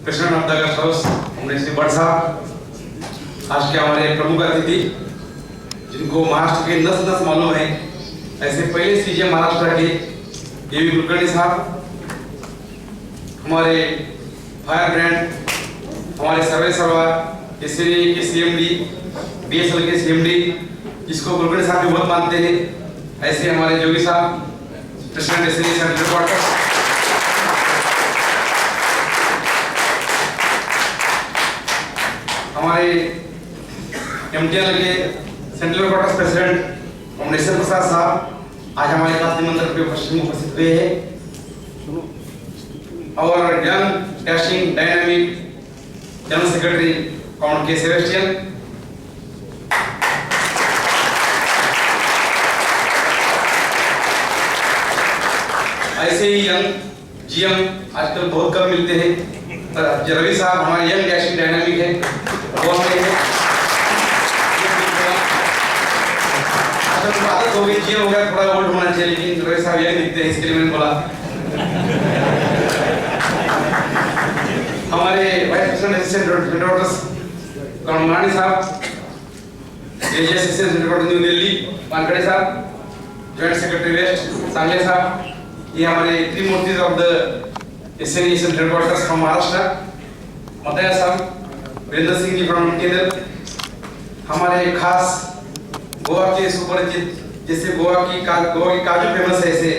President of the august house Umresh Singh Bhatt sahab, आज के हमारे प्रमुख अतिथि जिनको महाराष्ट्र के नस नस मालूम है, ऐसे पहले सीएम महाराष्ट्र के देवी कुलकर्णी साहब, हमारे फायर ब्रांड, हमारे सर्वे सर्वा एसएनए के सीएमडी, बीएसएल के सीएमडी, जिसको कुलकर्णी साहब भी बहुत मानते हैं, ऐसे हमारे जोगी साहब प्रेसिडेंट एसएनए सेंट्रल हेडक्वार्टर, हमारे एमटीएल के सेंट्रल हेडक्वार्टर प्रेसिडेंट अमरेश्वर प्रसाद साहब आज हमारे पास निमंत्रण पे उपस्थित हुए हैं, और young dashing dynamic general secretary common के सेबेस्टियन, ऐसे ही यंग जीएम आजकल बहुत कम मिलते हैं, रवि साहब हमारे यंग डैशिंग डायनामिक है, वो हमें आदत हो गई, जीएम हो गया, थोड़ा ओल्ड होना चाहिए, लेकिन रवि साहब यंग दिखते हैं, इसके लिए मैंने बोला। हमारे vice president assistant headquarters Karmarani sahab, AGS assistant headquarter New Delhi Wankhede sahab, joint secretary west Sangle sahab, ये हमारे त्रिमूर्तिज of the SNA central headquarters from Maharashtra, Madaya sahab, Virendra Singh ji from केंद्र, हमारे खास गोवा के सुपरिचित, जैसे गोवा की काजू फेमस है, ऐसे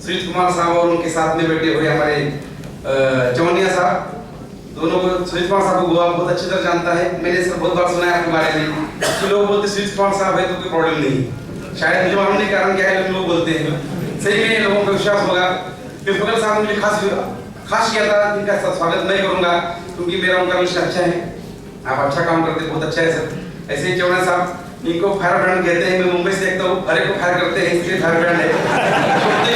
सुजीत कुमार साहब और उनके साथ में बैठे हुए हमारे चौनिया साहब, दोनों को सुजीत कुमार साहब को गोवा बहुत अच्छी तरह जानता है, मैंने सर बहुत बार सुना है आपके बारे में कि लोग बोलते सुजीत कुमार साहब है तो कोई प्रॉब्लम नहीं, शायद मुझे मालूम नहीं कारण क्या है, लोग बोलते हैं, सही में लोगों को विश्वास होगा। प्रिंसिपल साहब ने मुझे खास किया था, इनका स्वागत मैं करूंगा क्योंकि मेरा उनका रिश्ता अच्छा है, आप अच्छा काम करते बहुत अच्छा है सर। ऐसे ही चौनिया साहब, इनको फायर ब्रांड कहते हैं, मैं मुंबई से देखता हूँ, हर एक को फायर करते हैं, इसलिए फायर ब्रांड है,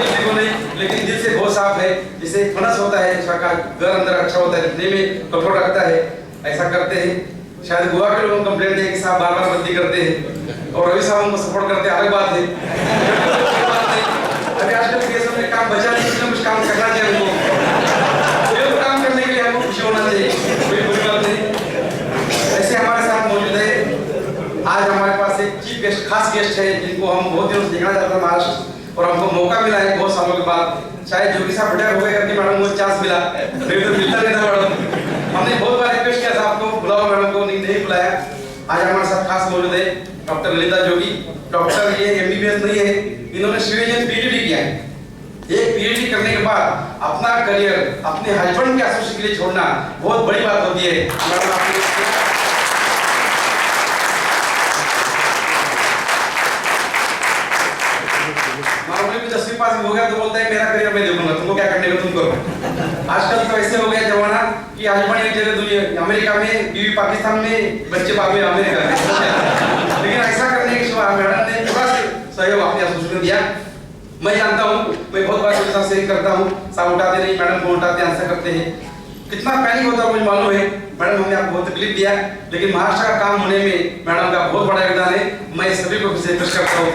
किसी को नहीं, लेकिन दिल से बहुत साफ है, जैसे फनस होता है, इसका घर अंदर अच्छा होता है, दिखने में कठोर रखता है, ऐसा करते हैं। शायद गोवा के लोगों को कंप्लेंट है कि साहब बार-बार गलती करते हैं, और रवि साहब उनको सपोर्ट करते हैं, अलग बात है। अभी आजकल केसों में काम बचा नहीं, इसलिए कुछ काम करना चाहिए उनको, काम करने के लिए हमको खुशी होना चाहिए, कोई बुरी बात नहीं। ऐसे हमारे साथ मौजूद है आज हमारे पास एक चीफ गेस्ट, खास गेस्ट है, जिनको हम बहुत दिनों से देखना चाहते हैं महाराष्ट्र, और हमको मौका मिला है बहुत सालों के बाद, शायद जोगी साहब रिटायर हो गए करके मैडम को चांस मिला, नहीं तो मिलता नहीं था मैडम। हमने बहुत बार रिक्वेस्ट किया था आपको बुलाओ, मैडम को नहीं बुलाया। आज हमारे साथ खास मौजूद है डॉक्टर ललिता जोगी। डॉक्टर ये एमबीबीएस नहीं है, इन्होंने सिविलियन पीएचडी किया है। एक पीएचडी करने के बाद अपना करियर अपने हस्बैंड के एसोसिएशन के लिए छोड़ना बहुत बड़ी बात होती है। मैडम आपको 10वीं पास हो गया तो बोलता है मेरा करियर मैं देखूंगा, तुमको क्या करने का तुम करो। आजकल तो ऐसे हो गया जमाना कि हस्बैंड एक जगह दुनिया अमेरिका में, बीवी पाकिस्तान में, बच्चे बाद में अमेरिका में, लेकिन ऐसा करने के बाद मैडम ने थोड़ा सहयोग अपने एसोसिएशन दिया। मैं जानता हूँ, मैं बहुत बार उनके साथ शेयर करता हूँ, साहब उठाते नहीं, मैडम को उठाते, आंसर करते हैं, कितना पैनिक होता है मुझे मालूम है। मैडम हमने आपको बहुत तकलीफ दिया, लेकिन महाराष्ट्र का काम होने में मैडम का बहुत बड़ा योगदान है। मैं सभी को रिक्वेस्ट करता हूँ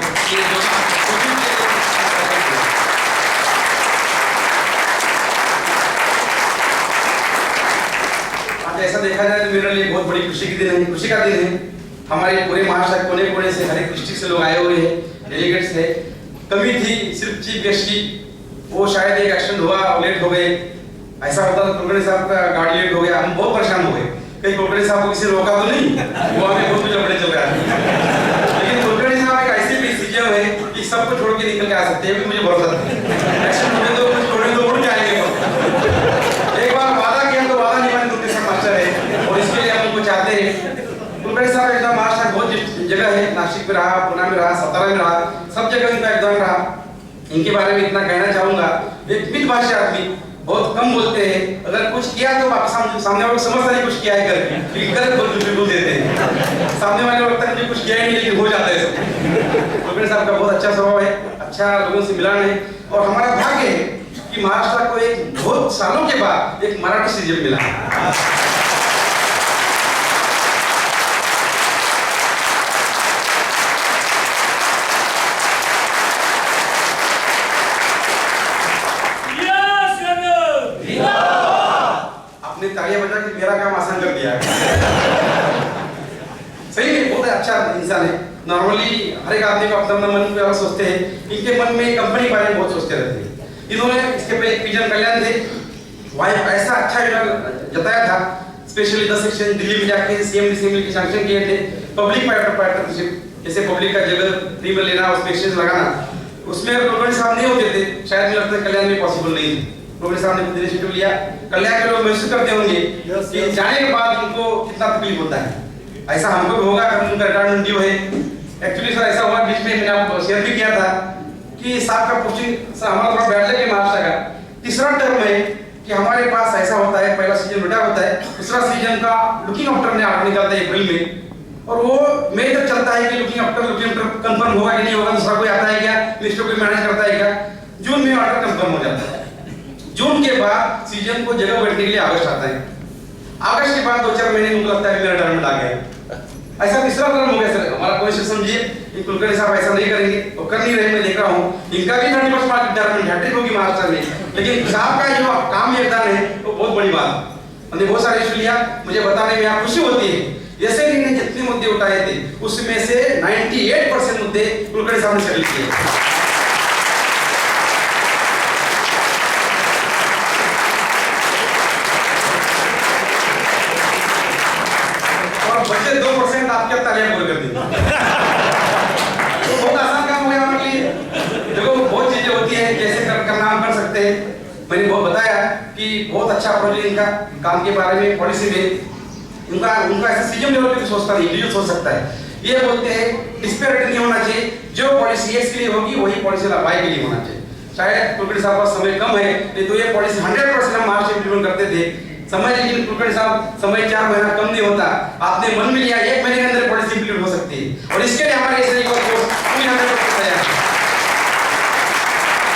ऐसा देखा जाए तो मेरे लिए बहुत बड़ी खुशी की दिन है, खुशी का दिन है। हमारे पूरे महाराष्ट्र कोने कोने से, हर एक डिस्ट्रिक्ट से लोग आए हुए हैं, डेलीगेट्स है। कमी थी सिर्फ चीफ गेस्ट की, वो शायद एक एक्सीडेंट हुआ और लेट हो गए, ऐसा होता तो कुलकर्णी साहब का गाड़ी लेट हो गया, हम बहुत परेशान हो गए, कहीं कुलकर्णी साहब को किसी रोका तो नहीं, वो हमें बहुत लफड़े चल रहा है। लेकिन कुलकर्णी साहब एक ऐसे भी सीएम है कि सबको छोड़ के निकल के आ सकते हैं, मुझे भरोसा है। एक्सीडेंट होने दो, कुछ छोड़ने दो, उड़ जाएंगे। एक बार वादा किया तो वादा निभाने उनके साथ मास्टर है, और इसके लिए हम उनको चाहते हैं। कुलकर्णी साहब एकदम महाराष्ट्र बहुत जगह है, नासिक में रहा, पुणे में रहा, सतारा में रहा, सब जगह इनका एकदम रहा। इनके बारे में इतना कहना चाहूंगा, एक मितभाषी आदमी, बहुत कम बोलते हैं, अगर कुछ किया तो आप सामने वाले को समझता नहीं कुछ किया है करके, लेकिन गलत बोल देते हैं, सामने वाले को लगता है मुझे कुछ किया ही नहीं, लेकिन हो जाता है सब। कुलकर्णी साहब का बहुत अच्छा स्वभाव है, अच्छा लोगों से मिलान है, और हमारा भाग्य है कि महाराष्ट्र को एक बहुत सालों के बाद एक मराठी सीएम मिला। अपने आपने तालियां बजा के मेरा काम आसान कर दिया है। सही है, बहुत अच्छा इंसान है। नॉर्मली हर एक आदमी को अपना मन में सोचते हैं, इनके मन में कंपनी के बारे में बहुत सोचते रहते हैं। इन्होंने इसके पहले एक पीजन कल्याण थे, वहाँ ऐसा अच्छा जताया था, स्पेशली 10 सेक्शन दिल्ली में जाके सीएम डिसेंबली के सैंक्शन किए थे। पब्लिक पार्टनरशिप, जैसे पब्लिक का जगह फ्री में लेना, उस पे एक्सचेंज लगाना, उसमें कुलकर्णी साहब नहीं होते थे, शायद मुझे लगता है कल्याण में पॉसिबल नहीं थी। कुलकर्णी साहब ने खुद इनिशिएटिव लिया। कल्याण के लोग महसूस करते होंगे कि जाने के बाद उनको कितना तकलीफ होता है। ऐसा हमको भी होगा अगर उनका रिटायरमेंट ड्यू है। एक्चुअली सर ऐसा हुआ, बीच में मैंने आपको शेयर भी किया था कि साहब का पोस्टिंग हमारा थोड़ा बैठ लगे महाराष्ट्र का। तीसरा टर्म है कि हमारे पास ऐसा होता है, पहला सीजन रिटायर होता है, दूसरा सीजन का लुकिंग आफ्टर ने आर्डर निकलता है अप्रैल में, और वो मई तक चलता है कि लुकिंग आफ्टर कंफर्म होगा कि नहीं होगा, दूसरा कोई आता है क्या, मिनिस्टर कोई मैनेज करता है क्या। जून में ऑर्डर कंफर्म हो जाता है। जून के बाद सीजन को जगह बैठने के लिए अगस्त आता है। अगस्त के बाद 2-4 महीने मुझे लगता है मेरा रिटायरमेंट आ गया। ऐसा तीसरा टर्म हो गया सर हमारा। कोई समझिए कि कुलकर्णी साहब ऐसा नहीं करेंगे, वो कर नहीं रहे, मैं देख रहा हूँ। इनका भी 30% मार्क रिटायरमेंट हैट्रिक होगी महाराष्ट्र में, लेकिन साहब का जो काम योगदान है वो बहुत बड़ी बात। हमने बहुत सारे इशू लिया, मुझे बताने में यहाँ खुशी होती है। जैसे कि ने जितने मुद्दे उठाए थे उसमें से 98% मुद्दे कुलकर्णी साहब ने सेटल किए। और बचे 2% आपके तालियां पूरी कर दी। तो बहुत आसान काम हो गया हमारे लिए। देखो बहुत चीजें होती है, कैसे करना हम कर सकते हैं। मैंने बहुत बताया कि बहुत अच्छा अप्रोच है इनका काम के बारे में, पॉलिसी में। उनका ऐसा सीएम लेवल पे सोचता है, इंडिविजुअल सोच सकता है। ये बोलते हैं डिस्पैरिटी नहीं होना चाहिए, जो पॉलिसी एक्स के लिए होगी वही पॉलिसी वाई के लिए होना चाहिए। शायद कुलकर्णी साहब का समय कम है, नहीं तो ये पॉलिसी 100% हम महाराष्ट्र इंप्लीमेंट करते थे। समय, लेकिन कुलकर्णी साहब समय 4 महीना कम नहीं होता। आपने मन में लिया 1 महीने के अंदर पॉलिसी इंप्लीमेंट हो सकती है, और इसके लिए हमारे इस तरीके को पूरी 100% तैयार है।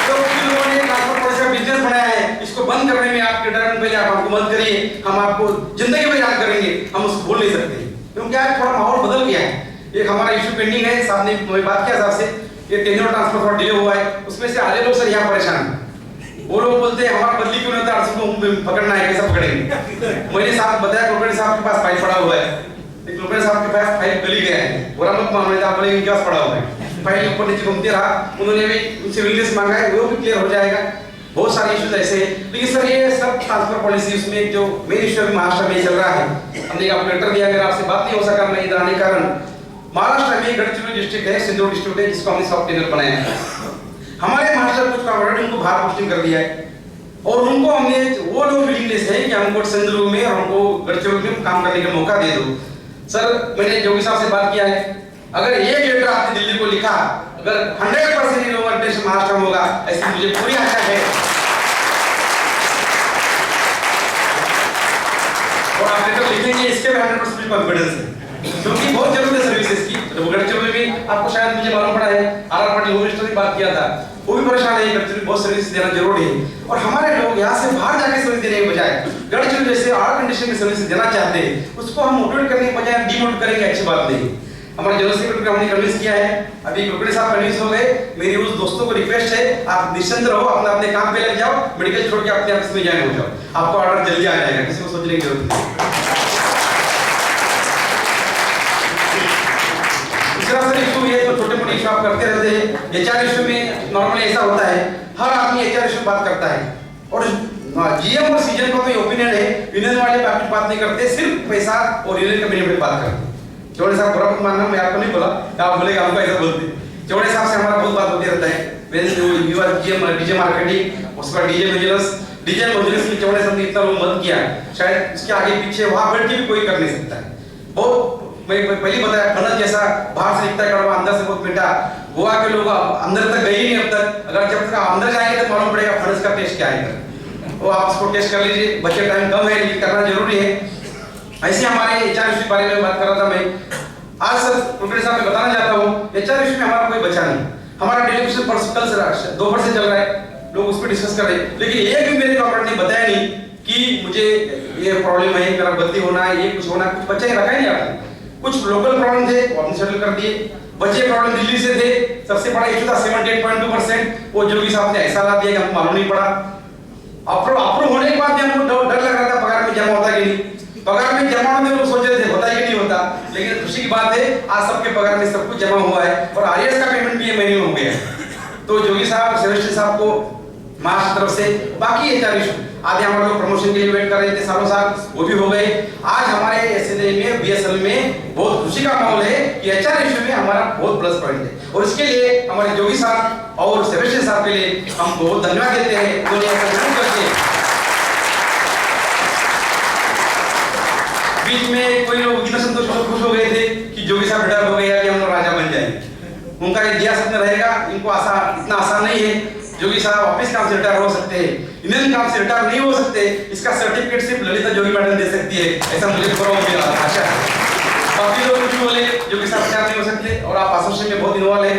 तो कुछ लोगों ने ट्रांसपोर्ट पॉलिसी का बिजनेस बनाया है, इसको बंद करने में आपके रिटायरमेंट पहले आप हमको मत करिए, हम आपको जिंदगी में याद करेंगे, हम उसको भूल नहीं सकते। क्योंकि आज थोड़ा माहौल बदल गया है। एक हमारा इशू पेंडिंग है, साहब ने मैं बात किया साहब से, ये टेंडर ट्रांसफर थोड़ा डिले हुआ है, उसमें से आधे लोग सर यहाँ परेशान हैं। वो लोग बोलते हैं हमारा बदली क्यों नहीं होता, अर्जुन को पकड़ना है, कैसे पकड़ेंगे। मैंने साहब बताया कुलकर्णी साहब के पास फाइल पड़ा हुआ है, कुलकर्णी साहब के पास फाइल गली गया है, बोला मत मानो, आप बोले इनके पास पड़ा हुआ है। फाइल ऊपर नीचे घूमते रहा, उन्होंने भी उनसे विलनेस मांगा है, वो भी क्लियर हो जाएगा। बहुत सारे इश्यूज ऐसे हैं, लेकिन सर ये सब ट्रांसफर पॉलिसी उसमें जो मेन इशू अभी महाराष्ट्र में चल रहा है, हमने एक आपको लेटर दिया, अगर आपसे बात नहीं हो सका मैं इधर आने के कारण। महाराष्ट्र में गढ़चिरोली डिस्ट्रिक्ट है, सिंधुदुर्ग डिस्ट्रिक्ट है, जिसको हमने सब टेंडर बनाया है। हमारे महाराष्ट्र कुछ ऑलरेडी उनको बाहर पोस्टिंग कर दिया है, और उनको हमने, वो लोग विलिंगनेस है कि हमको सिंधुदुर्ग में और हमको गढ़चिरोली में काम करने का मौका दे दो। सर मैंने जोगी साहब से बात किया है, अगर ये लेटर आपने दिल्ली को लिखा, अगर 100% रिलोकेशन महाराष्ट्र में होगा, ऐसी मुझे पूरी आशा है। और आप लेटर लिखेंगे, इसके में 100% कॉन्फिडेंस है, क्योंकि बहुत जरूरत है सर्विसेज की। तो गढ़चिरोली में आपको शायद मुझे मालूम पड़ा है, आर.आर. पाटिल होम मिनिस्टर ने बात किया था, वो भी परेशान है, गढ़चिरोली बहुत सर्विस देना जरूरी है। और हमारे लोग यहाँ से बाहर जाके सर्विस देने के बजाय गढ़चिरोली जैसे आर कंडीशन में सर्विस देना चाहते हैं, उसको हम मोटिवेट करने के बजाय डिमोटिवेट करेंगे, अच्छी बात नहीं। हमारे जनरल सेक्रेटरी को हमने कन्विंस किया है, अभी कुलकर्णी साहब कन्विंस हो गए। मेरी उस दोस्तों को रिक्वेस्ट है, आप निश्चिंत रहो, अपना अपने काम पे लग जाओ, मेडिकल छोड़ के अपने ऑफिस में ज्वाइन हो जाओ, आपको ऑर्डर जल्दी आ जाएगा, किसी को सोचने की जरूरत नहीं। दूसरा सर इशू ये तो छोटे मोटे इशू आप करते रहते हैं। एचआर इशू में नॉर्मली ऐसा होता है, हर आदमी एचआर इशू बात करता है, और जीएम और सीजन का तो ओपिनियन है, यूनियन वाले बात नहीं करते, सिर्फ पैसा और यूनियन का बेनिफिट बात करते हैं। चौड़े साहब बुरा मत मानना, मैं आपको नहीं बोला, आप बोलेगा हमको ऐसा बोलते। चौड़े साहब से हमारा बहुत बात होती रहता है, डीजे मार्केटिंग, उसका डीजे बिजनेस में चौड़े साहब ने इतना लोग मत किया, शायद इसके आगे पीछे वहां बैठ के भी कोई कर नहीं सकता है। बहुत मैं पहले बताया, फनस जैसा बाहर से दिखता है कड़वा, अंदर से बहुत मीठा। गोवा के लोग अंदर तक गए ही नहीं अब तक, अगर जब तक अंदर जाएंगे तो मालूम पड़ेगा फनस का टेस्ट क्या है। वो आप उसको टेस्ट कर लीजिए, बच्चे टाइम कम है लेकिन करना जरूरी है। ऐसे हमारे एचआर इशू के बारे में बात कर रहा था मैं आज। सर कुलकर्णी साहब मैं बताना चाहता हूँ, एचआर इशू में हमारा कोई बचा नहीं। हमारा डेलीगेशन कल से 2 से चल रहा है, लोग उस पर डिस्कस कर रहे हैं, लेकिन एक भी मेरे कॉर्पोरेट ने बताया नहीं कि मुझे ये प्रॉब्लम है, मेरा बदली होना है, ये कुछ होना, कुछ बच्चा ही रखा ही नहीं आपने। कुछ लोकल प्रॉब्लम थे वो आपने सेटल कर दिए, बच्चे प्रॉब्लम दिल्ली से थे। सबसे बड़ा इशू था 78.2%, वो जोगी साहब ने ऐसा ला दिया कि हमको मालूम नहीं पड़ा। अप्रूव होने के बाद भी हमको डर लग रहा था पगार में जमा होता आज सबके पगार में सब कुछ जमा हुआ है और आरएस का पेमेंट भी ये महीने में हो गया है। तो जोगी साहब, सेबेस्टियन साहब को मार्च तरफ से, बाकी एचआर इशू आधे हमारे लोग प्रमोशन के लिए वेट कर रहे थे सालों साल, वो भी हो गए। आज हमारे एसएनए में, बीएसएल में बहुत खुशी का माहौल है कि एचआर इशू में हमारा बहुत प्लस पॉइंट है और इसके लिए हमारे जोगी साहब और सेबेस्टियन साहब के लिए हम बहुत धन्यवाद देते हैं। बीच में कोई लोग इतना संतोष खुश हो गए थे कि जोगी साहब रिटायर हो गए या कि हम लोग राजा बन जाएंगे। उनका इतिहास में रहेगा, इनको इतना आसान नहीं है। जोगी साहब ऑफिस काम से रिटायर हो सकते हैं, इंडियन काम से रिटायर नहीं हो सकते। इसका सर्टिफिकेट सिर्फ ललिता जोगी मैडम दे सकती है, ऐसा मुझे आशा है। बाकी लोग कुछ बोले जोगी साहब रिटायर नहीं हो सकते और आप एसोसिएशन में बहुत इन्वॉल्व है।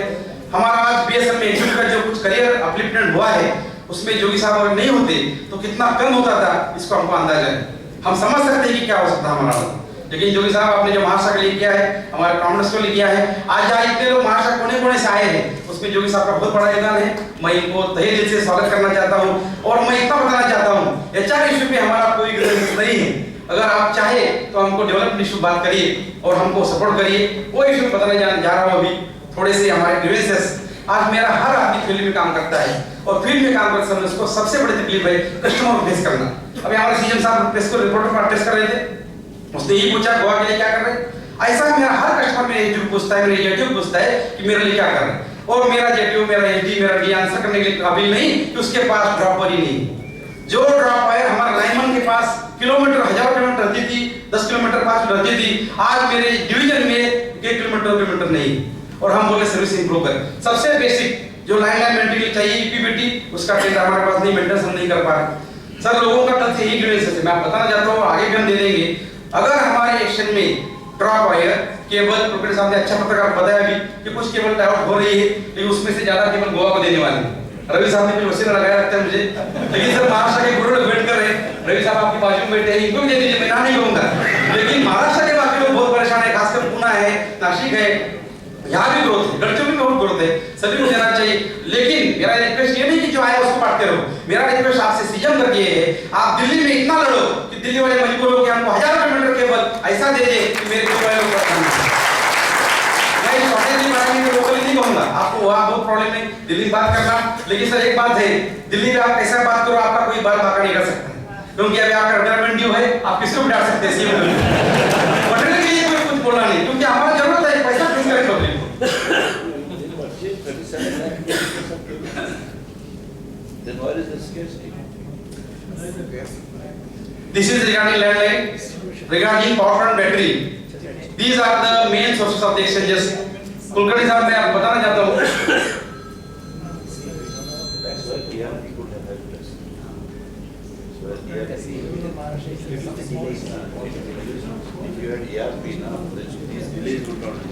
हमारा आज बीएसएल में एग्जीक्यूटिव का जो कुछ करियर अपलिफ्टमेंट हुआ है उसमें जोगी साहब अगर नहीं होते तो कितना कम होता था, इसको हमको अंदाजा है। हम समझ सकते हैं कि क्या हो सकता है हमारा, लेकिन जोगी साहब आपने जो महाराष्ट्र के लिए किया है, हमारे कांग्रेस को लिए किया है, आज जहाँ इतने लोग महाराष्ट्र कोने-कोने से आए हैं उसमें जोगी साहब का बहुत बड़ा योगदान है। मैं इनको तहे दिल से स्वागत करना चाहता हूँ और मैं इतना बताना चाहता हूँ एचआर इशू पे हमारा कोई ग्रीवेंस नहीं है। अगर आप चाहे तो हमको डेवलपमेंट इशू बात करिए और हमको सपोर्ट करिए। वो इशू बताने जा रहा हूँ अभी थोड़े से हमारे ग्रीवेंसेस। आज मेरा हर आदमी फील्ड में काम करता है और फील्ड में काम करते समय उसको सबसे बड़ी तकलीफ है कस्टमर को फेस करना। अभी हमारे सीएम साहब प्रेस को रिपोर्टर पर टेस्ट कर रहे थे, उसने यही पूछा गोवा के लिए क्या कर रहे हैं। ऐसा मेरा हर कस्टमर मेरे जो पूछता है, मेरे रिलेटिव पूछता है कि मेरे लिए क्या कर रहे हैं और मेरा जेटीओ, मेरा एसडी, मेरा डी आंसर करने के लिए काबिल नहीं कि उसके पास ड्रॉपर ही नहीं। जो ड्रॉप है हमारे लाइनमैन के पास किलोमीटर, 1000 किलोमीटर रहती थी, 10 किलोमीटर पास रहती थी। आज मेरे डिवीजन में 1 किलोमीटर नहीं और हम बोले सर्विस इंप्रूव कर। सबसे बेसिक जो लाइन मेंटेन चाहिए ईपीबीटी, उसका डेटा हमारे पास नहीं, मेंटेनेंस हम नहीं कर पा रहे। सर लोगों का कल से यही ग्रीवेंस है, मैं आप बताना चाहता हूँ, आगे भी हम दे देंगे। अगर हमारे एक्शन में ड्रॉप वायर केबल, प्रोपराइटर साहब ने अच्छा पत्रकार बताया भी कि कुछ केबल टाइट हो रही है, लेकिन उसमें से ज्यादा केबल गोवा को देने वाले हैं। रवि साहब ने कुछ वसीला लगाया रखता है मुझे, लेकिन सर महाराष्ट्र के गुरु लोग वेट कर रहे हैं। रवि साहब आपके बाजू में बैठे हैं, इनको भी दे दीजिए, मैं ना नहीं कहूंगा। लेकिन महाराष्ट्र के बाकी लोग बहुत परेशान है, खासकर पुणे है, नासिक है, यहाँ भी ग्रोथ है, गढ़चिरोली में बहुत ग्रोथ है, सभी को देना चाहिए। लेकिन मेरा रिक्वेस्ट ये नहीं कि जो आए उसको बांटते रहो। मेरा रिक्वेस्ट आपसे सीएम करके है, आप दिल्ली में इतना लड़ो कि दिल्ली वाले मजबूर के हमको 1000 किलोमीटर केबल ऐसा दे दे कि मेरे को वाले लोग मैं शॉर्टेज की बात नहीं, लोकली नहीं कहूंगा आपको, वहाँ बहुत प्रॉब्लम है दिल्ली में बात करना। लेकिन सर एक बात है, दिल्ली में आप कैसा बात करो आपका कोई बात बाका नहीं कर सकता, क्योंकि अभी आपका रिटायरमेंट ड्यू है, आप किसको बिठा सकते हैं सीएम पटने के लिए कोई कुछ बोलना नहीं, क्योंकि हमारा जरूरत है पैसा प्लीज करें पब्लिक को। Then what is the scarcity? This is regarding landline, regarding power plant battery. These are the main sources of the exchanges. Kulkarni साहब मैं आपको बताना चाहता हूँ। That's why ERP could have helped us. So ERP, if you had ERP now, these delays would not be.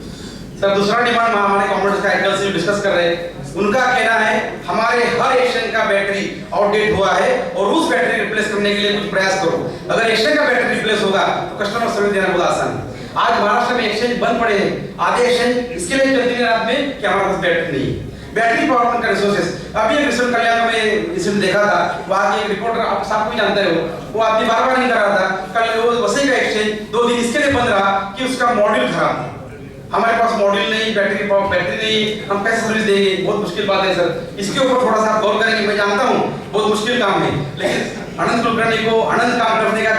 Sir दूसरा demand हमारे computer का angle से डिस्कस कर रहे हैं। उनका कहना है हमारे हर एक्शन का बैटरी आउटडेट हुआ है और उस बैटरी रिप्लेस करने के लिए कुछ प्रयास करो। अगर एक्शन का बैटरी रिप्लेस होगा तो कस्टमर सर्विस देना बहुत आसान है। आज महाराष्ट्र में एक्सचेंज बंद पड़े हैं, आधे एक्सचेंज इसके लिए चलती है रात में कि हमारे पास बैटरी नहीं है। बैटरी पावर प्लांट का रिसोर्सेस अभी एक रिसर्च कल्याण में इसमें देखा था, वहां के एक रिपोर्टर आप सब कोई जानते हो, वो आदमी बार-बार नहीं कर रहा था। कल वो वसई का एक्सचेंज 2 दिन इसके लिए बंद रहा कि उसका मॉड्यूल खराब था। हमारे पास मॉड्यूल नहीं, बैटरी नहीं, हम कैसे सर्विस देंगे? बहुत मुश्किल बात है सर, इसके ऊपर थोड़ा सा गौर करेंगे। मैं जानता हूँ बहुत मुश्किल काम है, लेकिन अनंत कुलकर्णी को अनंत काम करने का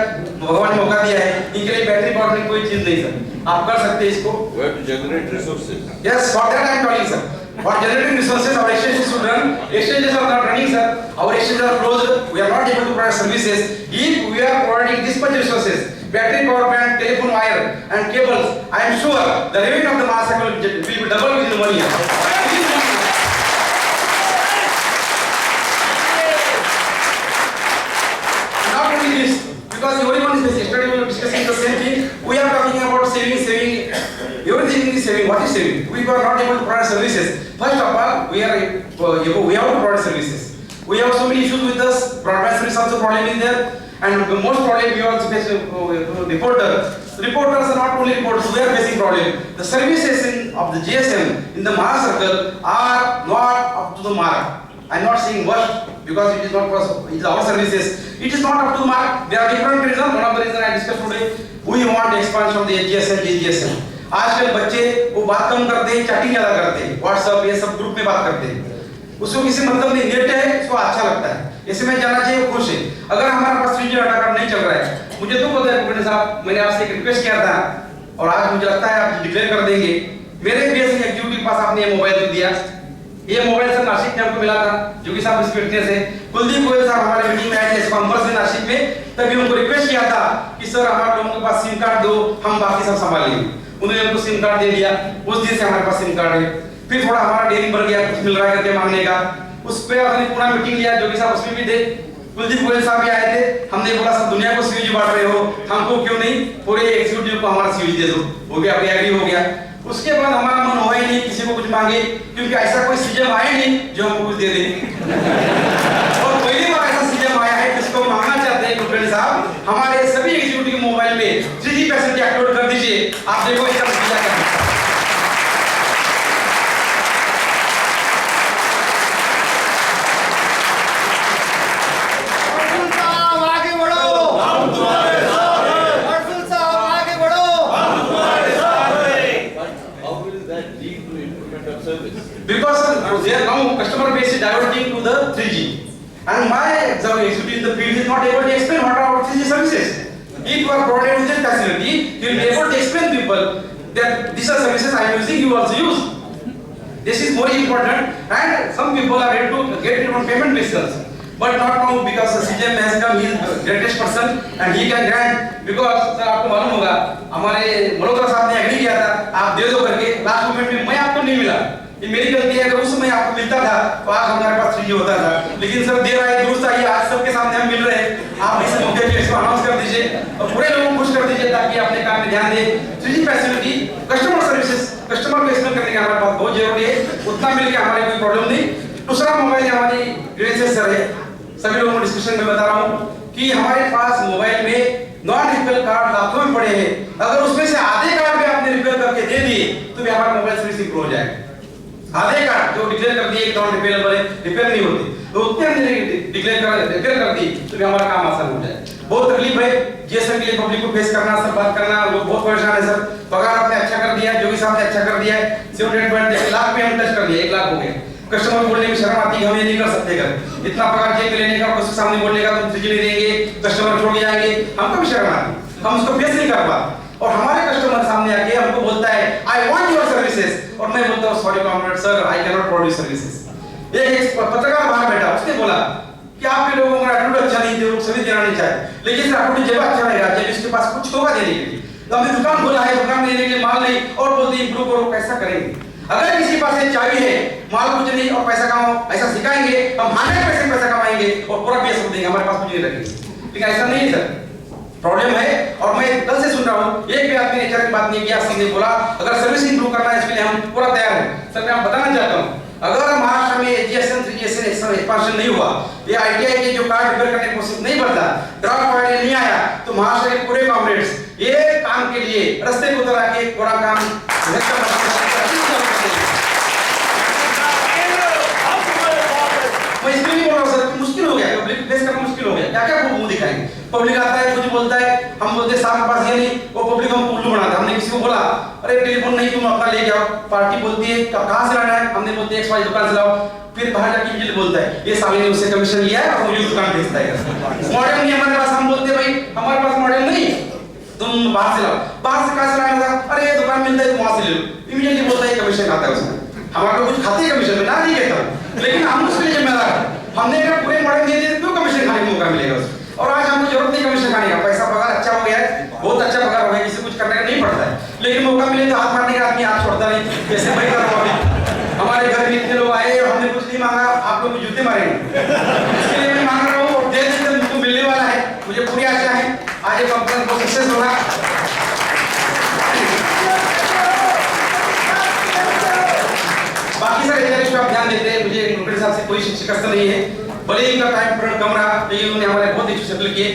भगवान ने मौका दिया है। इनके लिए बैटरी पावर में कोई चीज नहीं सर, आप कर सकते हैं इसको। We have to generate resources. Yes, for that I am telling sir. For generating resources, our exchanges should run. Exchanges are not running sir. Our exchanges are closed. We are not able to provide services. If we are providing this much resources, battery, power plant, telephone wire and cables, I am sure the revenue of the Mahasagar will be double within 1 year. Not only this, because everyone is busy. Yesterday we were discussing the same thing. We are talking about saving. Everything is saving. What is saving? We are not able to provide services. First of all, we have to provide services. We have so many issues with us. Broadband service also problem is there. And the most problem we also face reporters. Reporters are not only reporters, we are facing problem. The services of the GSM in the Mahasarkal are not up to the mark. I am not saying worst because it is not possible. It is our services. It is not up to the mark. There are different reasons. One of the reasons I discussed today, we want expansion of the GSM, GSM. आजकल बच्चे वो बात कम करते हैं, chatting ज्यादा करते हैं, WhatsApp ये सब ग्रुप में बात करते हैं, उसको किसी मतलब नहीं, नेट है उसको अच्छा लगता है, इसमें जाना चाहिए, वो खुश है। अगर हमारे पास 3G डाटा कार्ड नहीं चल रहा है, मुझे तो पता है कुलकर्णी साहब, मैंने आपसे एक रिक्वेस्ट किया था और आज मुझे लगता है आप डिक्लेयर कर देंगे। मेरे बीएसएनएल एग्जीक्यूटिव के पास आपने ये मोबाइल दिया, ये मोबाइल सर नासिक में हमको मिला था, जो कि साहब इस फिटनेस है, कुलदीप गोयल साहब हमारे मीटिंग में आए थे कॉन्फ्रेंस में नासिक में, तभी उनको रिक्वेस्ट किया था कि सर हमारे लोगों के पास सिम कार्ड दो, हम बाकी सब संभालेंगे। उन्होंने हमको सिम कार्ड दे दिया, उस दिन से हमारे पास सिम कार्ड है। फिर थोड़ा हमारा डेयरिंग बढ़ गया, कुछ मिल रहा है करके मांगने का, उस पे हमने पूरा मीटिंग लिया, जो कि साहब उसमें भी थे, कुलदीप गोयल साहब भी आए थे, हमने बोला सब दुनिया को सीयूजी बांट रहे हो, हमको क्यों नहीं पूरे एग्जीक्यूटिव को हमारा सीयूजी दे दो, वो भी आप एग्री हो गया। उसके बाद हमारा मन हुआ ही नहीं किसी को कुछ मांगे, क्योंकि ऐसा कोई सीजन आया नहीं जो हमको कुछ दे दे। और पहली बार ऐसा सीजन आया है जिसको मांगना चाहते हैं कुलकर्णी साहब, हमारे सभी एग्जीक्यूटिव मोबाइल में 3G फैसिलिटी एक्टिवेट कर दीजिए, आप देखो इसका नतीजा क्या है। Because there now customer base is diverting to the 3G, and my executive in the field is not able to explain what are our 3G services. If you are provided with this facility, you will be able to explain people that these are services I am using, you also use. This is more important, and some people are ready to get it on payment basis, but not now because the CGM has come, he is the greatest person and he can grant. Because sir आपको मालूम होगा हमारे मल्होत्रा साहब ने agree किया था, आप दे दो करके, लास्ट मोमेंट में मैं आपको नहीं मिला, ये मेरी गलती है, अगर उस समय आपको मिलता था तो आज हमारे पास 3G होता था, लेकिन सर देर आए दुरुस्त आई, आज सबके सामने हम मिल रहे हैं, आप इस मौके पे इसको अनाउंस कर दीजिए और पूरे लोगों को खुश कर दीजिए ताकि अपने काम में ध्यान दें। 3G facility customer services, customer को एक्सप्लेन करने का हमारे पास बहुत जरूरी है, उतना मिल के हमारे कोई प्रॉब्लम नहीं। दूसरा मोबाइल हमारी ग्रेसेस सर है, सभी लोगों को डिस्कशन में बता रहा हूँ कि हमारे पास मोबाइल में नॉन रिपेयर कार्ड लाखों में पड़े हैं, अगर उसमें से आधे कार्ड भी आपने रिपेयर करके दे दिए तो भी हमारा मोबाइल सर्विस इंप्रूव हो जाएगा। आधे कार्ड जो डिक्लेयर कर दिए नॉन रिपेयरेबल है, रिपेयर नहीं होते, तो उतने हमने डिक्लेयर कर रिपेयर कर दी तो भी हमारा काम आसान हो जाए। बहुत तकलीफ है जीएसएम के लिए, पब्लिक को फेस करना, सर बात करना, लोग बहुत परेशान है सर। पगार आपने अच्छा कर दिया, जोगी साहब ने अच्छा कर दिया है, 7.1 लाख पे हम टच कर दिया, 1 लाख हो गया। कस्टमर बोलने में शर्म आती है, हम ये नहीं कर सकते कर इतना पगार जेब में लेने का, उसके सामने बोलने का, तुम 3G नहीं देंगे, कस्टमर छोड़ के जाएंगे, हमको भी शर्म आती है, हम उसको फेस नहीं कर पाते। और हमारे कस्टमर सामने आके हमको बोलता है आई वांट योर सर्विसेज, और मैं बोलता हूं sorry comrade sir I can not produce services. एक पत्रकार बाहर बैठा, उसने बोला कि आपके लोगों का एटीट्यूड अच्छा नहीं थे, लोग सर्विस देना नहीं चाहते, लेकिन सर एटीट्यूड जब अच्छा रहेगा जब इसके पास कुछ होगा देने के लिए, तो हमने दुकान खोला है, दुकान देने के लिए माल नहीं, और बोलते इंप्रूव करो, कैसा करेंगे? अगर किसी पास एक चाबी है, माल कुछ नहीं और पैसा कमाओ, ऐसा सिखाएंगे हम 100% पैसा कमाएंगे और पूरा पैसा देंगे, हमारे पास कुछ नहीं रखेंगे, लेकिन ऐसा नहीं है सर, प्रॉब्लम है। और मैं कल से सुन रहा हूँ, एक भी आदमी ने एचआर की बात नहीं किया, सीधे बोला अगर सर्विस इंप्रूव करना है इसके लिए हम पूरा तैयार हैं। सर मैं आपको बताना चाहता हूँ, अगर महाराष्ट्र में जीएसएम 3GSN एक्सपांशन नहीं हुआ, ये आईटीआई के जो कार्ड रिपेयर करने की कोशिश नहीं बढ़ता, ड्राफ्ट आईडी नहीं आया, तो महाराष्ट्र के पूरे कॉमरेड्स ये काम के लिए रास्ते को उतर आके पूरा काम मैं इसलिए बोल रहा हूं सर, मुश्किल हो गया, पब्लिक फेस करना मुश्किल हो गया, क्या क्या मुंह दिखाएंगे। पब्लिक आता है कुछ बोलता है, हम बोलते हैं साहब पास ये नहीं, वो पब्लिक हम उल्लू बनाते। हमने किसी को बोला अरे टेलीफोन नहीं तुम अपना ले जाओ, पार्टी बोलती है कहां से लाना है, हमने बोलते हैं XY दुकान से लाओ, फिर बाहर जाके इंजीनियर बोलता है ये साले ने उससे कमीशन लिया है और मुझे दुकान भेजता है। मॉडल नहीं हमारे पास, हम बोलते भाई हमारे पास मॉडल नहीं, तुम बाहर से लाओ। बाहर से कहां से लाना था, अरे ये दुकान मिलता है तुम वहां से ले लो, इमीडिएटली बोलता है कमीशन खाता है उसमें, हमारा कुछ खाते हैं कमीशन में, ना नहीं कहता, लेकिन हम उसके लिए जिम्मेदार हैं। हमने अगर पूरे मॉडल दे दिए क्यों कमीशन खाने का मौका मिलेगा उसको, और आज हमको जरूरत नहीं कमीशन खाने का, पैसा पगार अच्छा हो गया है, बहुत अच्छा पगार हो गया, किसी कुछ करने का नहीं पड़ता है, लेकिन मौका मिले तो हाथ मारने का आदमी हाथ छोड़ता नहीं, कैसे भाई कर रहा हूं। हमारे घर में इतने लोग आए और हमने कुछ नहीं मांगा, आप लोग जूते मारेंगे, इसके लिए मैं मांग रहा हूं और दे देते मुझको मिलने वाला है, मुझे पूरी आशा है आज ये कंपनी बहुत सक्सेस होगा। बाकी सर इधर आप ध्यान देते हैं, मुझे कुलकर्णी साहब से कोई शिकायत नहीं है, भले ही इनका टाइम पीरियड कम रहा लेकिन उन्होंने हमारे बहुत अच्छे सेटल किए।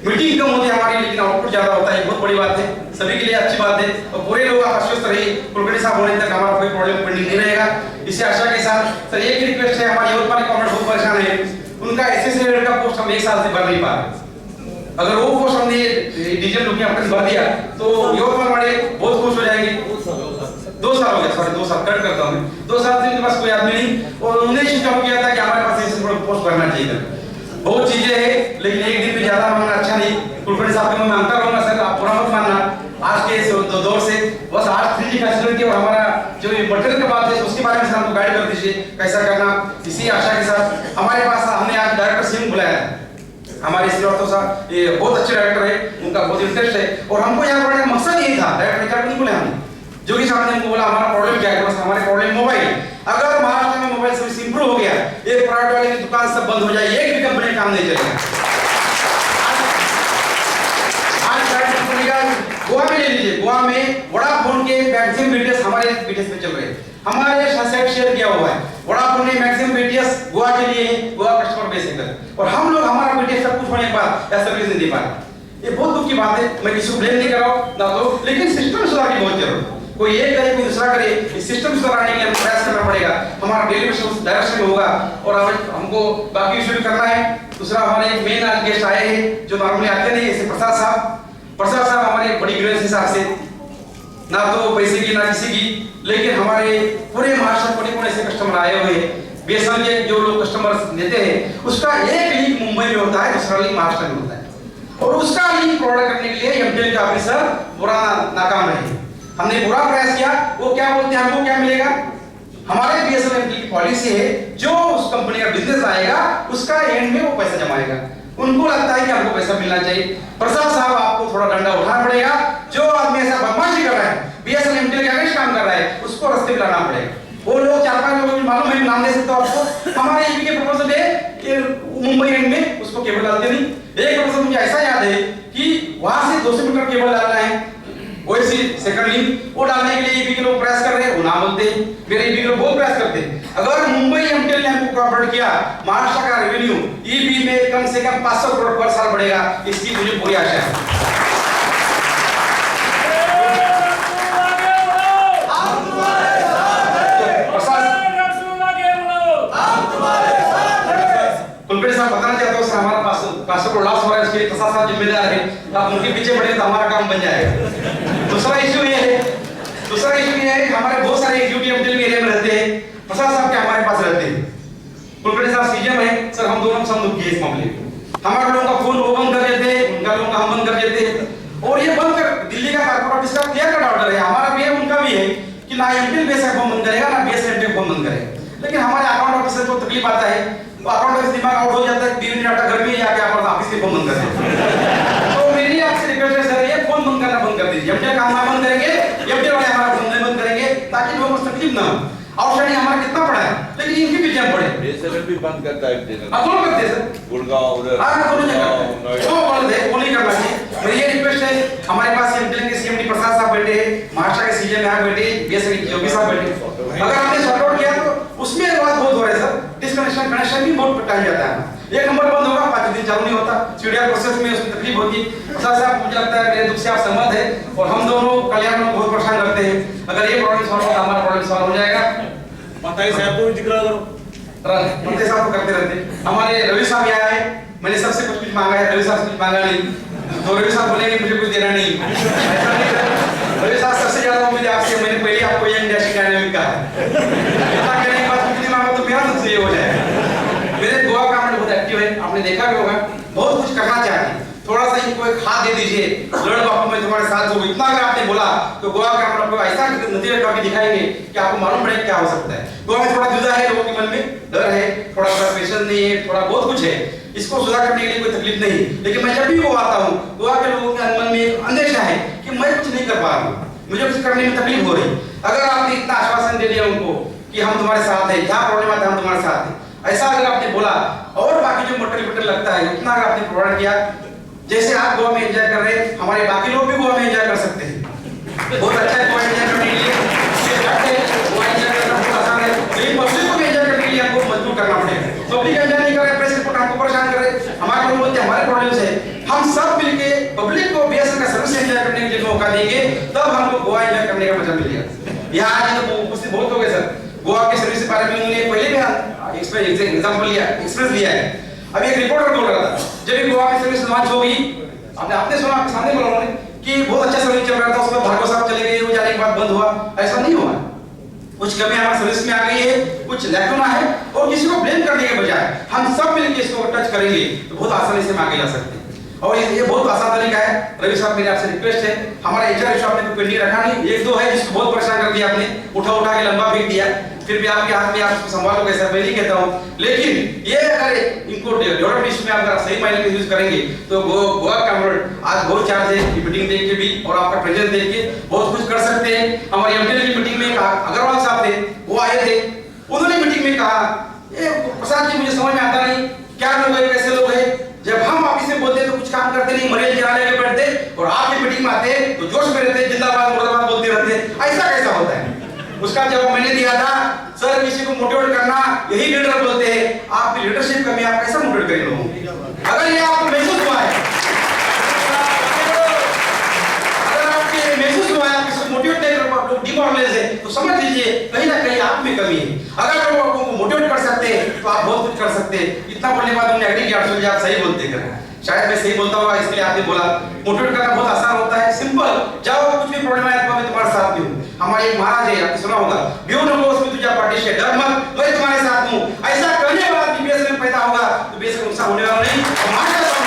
मीटिंग कम होती है हमारी लेकिन आउटपुट ज्यादा होता है, बहुत बड़ी बात है, सभी के लिए अच्छी बात है, और पूरे लोग आश्वस्त रहिए कुलकर्णी साहब होने तक हमारा कोई प्रॉब्लम पेंडिंग नहीं रहेगा। इसी आशा के साथ सर एक रिक्वेस्ट है, हमारे यवतमाल कॉमरेड बहुत परेशान है, उनका एसएससी का पोस्ट हम 1 साल से भर नहीं पा रहे, अगर वो पोस्ट हम हमने डीजल रुपये अपने भर दिया तो यवतमाल वाले बहुत खुश हो जाएंगे। 2 साल हो गया, सॉरी 2 साल कट करता हूँ मैं। 2 साल से इनके पास कोई आदमी नहीं और उन्होंने सिस्टम किया था कि हमारे पास ऐसे पोस्ट करना चाहिए। बहुत चीजें है लेकिन एक दिन में ज्यादा मांगना अच्छा नहीं। कुलकर्णी साहब को मैं मांगता रहूंगा सर, आप पूरा मत मानना आज के इस दौर से। बस आज 3G फैसिलिटी और हमारा जो मटेरियल की बात है उसके बारे में हमको गाइड कर दीजिए कैसा करना। इसी आशा के साथ हमारे पास हमने आज डायरेक्टर सिंह बुलाया है। हमारे श्रीवास्तव साहब ये बहुत अच्छे डायरेक्टर है, उनका बहुत इंटरेस्ट है और हमको यहाँ पर मकसद यही था, डायरेक्टर नहीं बोले हमने। जोगी साहब ने हमको बोला हमारा प्रॉब्लम क्या है, बस हमारे प्रॉब्लम मोबाइल। अगर महाराष्ट्र में मोबाइल सर्विस इंप्रूव हो गया, ये प्राइवेट वाले की दुकान सब बंद हो जाए, एक भी कंपनी काम नहीं चलेगा। आज प्राइवेट कंपनी का गोवा में ले लीजिए, गोवा में वोडाफोन के मैक्सिमम बीटीएस हमारे बीटीएस पे चल रहे हैं। हमारे साथ शेयर किया हुआ है वोडाफोन ने मैक्सिमम बीटीएस गोवा के लिए, गोवा कस्टमर बेस है और हम लोग हमारा बीटीएस सब कुछ होने के बाद या सर्विस नहीं दे पा रहे। ये बहुत दुख की बात है, मैं किसी को ब्लेम नहीं कर रहा हूं ना तो, लेकिन सिस्टम सुधार की बहुत जरूरत है। कोई एक करे कोई दूसरा करे, इस सिस्टम सुधारने के लिए हमें प्रयास करना पड़ेगा। हमारा डेलीवेशन उस डायरेक्शन में होगा और हमको बाकी इशू भी करना है। दूसरा हमारे एक मेन आज गेस्ट आए हैं जो नॉर्मली आते नहीं, जैसे प्रसाद साहब हमारे बड़ी ग्रेस हिसाब से ना तो पैसे की ना किसी की, लेकिन हमारे पूरे महाराष्ट्र कोने से कस्टमर आए हुए हैं। बीएसएनएल के जो लोग कस्टमर लेते हैं उसका एक लिंक मुंबई में होता है, दूसरा लिंक महाराष्ट्र में होता है और उसका लिंक प्रोवाइड करने के लिए एमटीएल के ऑफिसर पूरा नाकाम रहे। हमने पूरा प्रयास किया, वो क्या बोलते हैं हमको क्या मिलेगा, हमारे बीएसएनएल की पॉलिसी है जो उस कंपनी का बिजनेस आएगा उसका एंड में वो पैसा जमाएगा। उनको लगता है कि हमको पैसा मिलना चाहिए। प्रसाद साहब आपको थोड़ा डंडा उठाना पड़ेगा, जो आदमी ऐसा बदमाशी कर रहा है, बीएसएनएल एमटीएल के अगेंस्ट काम कर रहा है, उसको रास्ते पे लाना पड़ेगा। वो लोग 4-5 लोग मालूम है, नाम दे सकते हो आपको। हमारे ईपी के प्रपोजल है कि मुंबई एंड में उसको केबल डालते नहीं। एक प्रपोजल मुझे ऐसा याद है कि वहां से 200 मीटर केबल डालना है, वैसी सेकंड लिंक वो डालने के लिए ईपी के लोग प्रयास कर रहे हैं, वो ना बोलते हैं। मेरे ईपी के लोग बहुत प्रयास करते हैं। अगर मुंबई एमटीएल ने हमको कोऑपरेट किया, महाराष्ट्र का रेवेन्यू ईपी में कम से कम 500 करोड़ पर साल बढ़ेगा, इसकी मुझे पूरी आशा है। कुलकर्णी साहब बताना चाहता हूँ हमारा 500 करोड़ लॉस हो रहा है, इसके लिए प्रसाद साहब जिम्मेदार है। आप उनके पीछे बढ़े तो हमारा काम बन जाएगा। दूसरा इशू ये है कि हमारे बहुत सारे एग्जीक्यूटिव एमटीएल के एरिया में रहते हैं, प्रसाद साहब के हमारे पास रहते हैं। कुलकर्णी साहब सीएम है सर, हम दोनों सब दुखी है इस मामले में। हमारे लोगों का फोन वो बंद कर देते हैं, उनका लोगों का हम बंद कर देते हैं और ये बंद कर दिल्ली का कॉर्पोरेट ऑफिस का क्लियर कट ऑर्डर है, हमारा भी है उनका भी है कि ना एमटीएल बेस फोन बंद करेगा ना बीएसएनएल फोन बंद करेगा। लेकिन हमारे अकाउंट ऑफिसर को तकलीफ आता है, तो अकाउंट ऑफिस दिमाग आउट हो जाता है, 3 मिनट आता घर में जाके आप ऑफिस के फोन बंद कर देते। तो मेरी आपसे रिक्वेस्ट है सर, ये फोन बंद करना बंद कर दीजिए। एमटीएल का हम बंद करेंगे, एमटीएल वाले हमारा फोन नहीं बंद करेंगे ताकि लोगों को तकलीफ ना हो। आउटसाइडिंग हमारा कितना पड़ा है लेकिन इनकी भी जम पड़े। बीएसएनएल भी बंद करता है एमटीएल। अब दोनों करते हैं सर, गुड़गांव उधर दोनों जगह जो बंद है वो नहीं करना चाहिए। मेरी ये रिक्वेस्ट है, हमारे पास एमटीएल के सीएमडी प्रसाद साहब बैठे हैं, महाराष्ट्र के सीएम यहाँ बैठे, बीएसएनएल के योगी साहब बैठे। अगर हमने सॉर्ट आउट किया तो उसमें बात बहुत हो रहा है सर, डिस्कनेक्शन कनेक्शन भी बहुत टाइम जाता है। एक नंबर बंद होगा 5 दिन चालू नहीं होता, सीडीआर प्रोसेस में उसमें तकलीफ होती है। प्रसाद साहब मुझे लगता है मेरे दुख से आप सहमत है और हम दोनों कल्याण में बहुत परेशान करते हैं। अगर ये प्रॉब्लम सॉल्व हो तो हमारा प्रॉब्लम सॉल्व हो जाएगा। बताइए साहब को भी जिक्र करो, मंत्री साहब को करते रहते। हमारे रवि साहब यहाँ आए, मैंने सबसे कुछ मांगा है, रवि साहब कुछ मांगा नहीं, तो रवि साहब बोलेंगे मुझे कुछ देना नहीं। रवि साहब सबसे ज्यादा उम्मीद आपसे, मैंने पहले आपको ये इंडस्ट्री डायनामिक कहा है, इतना कहने के बाद कितनी मांगा तो मेरा तुझसे ये हो जाए। मेरे गोवा गवर्नमेंट बहुत एक्टिव है, आपने देखा भी होगा, बहुत कुछ करना चाहते हैं। थोड़ा सा इनको एक हाथ दे दीजिए, लड़ बापू मैं तुम्हारे साथ हूँ, इतना अगर आपने बोला तो गोवा का हम आपको ऐसा नतीजा करके दिखाएंगे कि आपको मालूम पड़ेगा क्या हो सकता है। गोवा में थोड़ा जुदा है, लोगों के मन में डर है, थोड़ा पेशेंस नहीं है, थोड़ा बहुत कुछ है, इसको सुधार करने के लिए कोई तकलीफ नहीं। लेकिन मैं जब भी गोवा आता हूँ, गोवा के लोगों के मन में अंदेशा है कि मैं कुछ नहीं कर पा रहा हूँ, मुझे कुछ करने में तकलीफ हो रही। अगर आपने इतना आश्वासन दे दिया उनको कि हम तुम्हारे साथ हैं, क्या प्रॉब्लम आता है हम तुम्हारे साथ हैं, ऐसा अगर आपने बोला और बाकी जो मटेरियल लगता है उतना अगर आपने प्रोवाइड किया, जैसे आप गोवा में एंजॉय कर रहे हैं, हमारे बाकी लोग भी गोवा में एंजॉय कर सकते हैं। बहुत अच्छा है गोवा एंजॉय करने के लिए, गोवा एंजॉय करना बहुत आसान है, लेकिन पब्लिक को एंजॉय करने के लिए आपको मजबूर करना पड़ेगा। पब्लिक एंजॉय नहीं कर रहे, प्रेस रिपोर्ट आपको परेशान कर रहे, हमारे लोग बोलते हैं हमारे प्रॉब्लम्स है। हम सब मिलके पब्लिक को बीएसएनएल का सर्विस एंजॉय करने के लिए मौका देंगे, तब हमको गोवा एंजॉय करने का मजा मिलेगा। यहाँ आज तो उपस्थित बहुत हो गए सर, गोवा के सर्विस के बारे में उन्होंने पहले भी एग्जाम्पल लिया, एक्सपीरियंस लिया है। अभी एक रिपोर्टर बोल रहा था, जब भी गोवा की सर्विस लॉन्च होगी, आपने आपने सुना आपके सामने बोला उन्होंने कि बहुत अच्छा सर्विस चल रहा था, उसमें भार्गव साहब चले गए, वो जाने के बाद बंद हुआ। ऐसा नहीं हुआ। कुछ कमी हमारे सर्विस में आ गई है, कुछ लैकुना है, और किसी को ब्लेम करने के बजाय हम सब मिलकर इसको टच करेंगे तो बहुत आसानी से हम आगे जा सकते हैं। और ये बहुत आसान तरीका है। रवि साहब, मेरी आपसे रिक्वेस्ट है, हमारा एचआर इशू आपने कोई पेंडिंग रखा नहीं, एक दो है जिसको बहुत परेशान कर दिया आपने, उठा के लंबा फेंक दिया, फिर भी आपके हाथ में, आप उसको संभालोगे सर, मैं नहीं कहता हूँ, लेकिन ये अगर इनको डेवलपमेंट इशू में अगर सही मायने में यूज करेंगे तो गोवा कॉमरेड आज बहुत चार्ज है कि मीटिंग देख के भी और आपका प्रेजेंस देख के बहुत कुछ कर सकते हैं। हमारी एमटीएल की मीटिंग में अग्रवाल साहब थे, वो आए थे, उन्होंने मीटिंग में कहा, ये प्रसाद जी मुझे समझ में आता नहीं, क्या लोग है, कैसे लोग हैं, जब हम ऑफिस में बोलते तो कुछ काम करते नहीं, मरीज गिरा लेके बैठते, और आपकी मीटिंग में आते तो जोश में रहते, जिंदाबाद मुर्दाबाद बोलते रहते। ऐसा कैसा होता है? उसका जवाब मैंने दिया था, सर किसी को मोटिवेट करना यही लीडर बोलते हैं, आपकी लीडरशिप कमी, आप कैसा मोटिवेट करें लोगों को? अगर ये आपको महसूस हुआ है, अगर आपके महसूस हुआ है आप किसी को मोटिवेट नहीं कर पाते, डिमोरलाइज है, तो समझ लीजिए कहीं ना कहीं आप में कमी है। अगर लोग आपको मोटिवेट कर सकते हैं तो आप बहुत कुछ कर सकते हैं। इतना बोलने के बाद उन्होंने एग्री किया, अफसर जी आप सही बोलते हैं, शायद मैं सही बोलता हुआ इसलिए आपने बोला। मोटिवेट करना बहुत आसान होता है, सिंपल, जाओ कुछ भी प्रॉब्लम है तो मैं तुम्हारे साथ हूं। हमारे एक महाराज है, आपने सुना होगा, व्यू न हो उसमें तुझा पार्टी से डर मत, मैं तुम्हारे साथ हूं। ऐसा करने वाला बीबीएस में पैदा होगा तो बेशक नुकसान होने वाला नहीं। हमारे साथ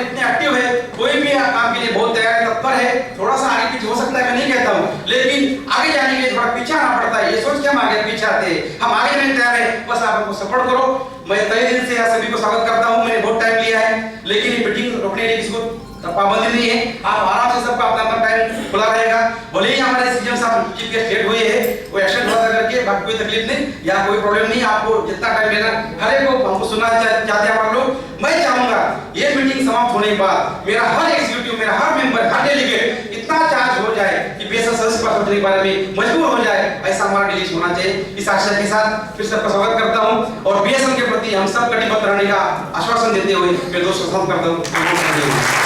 इतने एक्टिव है, कोई भी काम के लिए बहुत तैयार तत्पर है, थोड़ा सा आगे पीछे हो सकता है, मैं नहीं कहता हूं, लेकिन आगे जाने के लिए थोड़ा पीछे आना पड़ता है। ये सोच के हम आगे पीछे आते हैं, हम आगे जाने तैयार है, बस आप हमको सपोर्ट करो। मैं तहे दिल से सभी को स्वागत करता हूं। मैंने बहुत टाइम लिया है, लेकिन ये मीटिंग रोकने की किसी को पाबंदी नहीं है, आप आराम से सबका अपना अपना टाइम खुला रहेगा। भले ही हमारे सीएम साहब चीफ गेस्ट लेट हुए हैं, वो एक्शन थोड़ा करके, बाकी कोई तकलीफ नहीं या कोई प्रॉब्लम नहीं, आपको जितना टाइम लेना, हर एक को हमको सुनना चाहते हैं आप लोग। मैं चाहूंगा ये मीटिंग समाप्त होने के बाद मेरा हर एग्जीक्यूटिव, मेरा हर मेंबर, हर डेलीगेट इतना चार्ज हो जाए कि बेसर सर्विस पर सोचने के बारे में मजबूर हो जाए, ऐसा हमारा डिलीट होना चाहिए। इस आशा के साथ फिर सबका स्वागत करता हूं और बीएसएन के प्रति हम सब कटिबद्ध रहने का आश्वासन देते हुए मैं दोस्तों समाप्त करता हूं।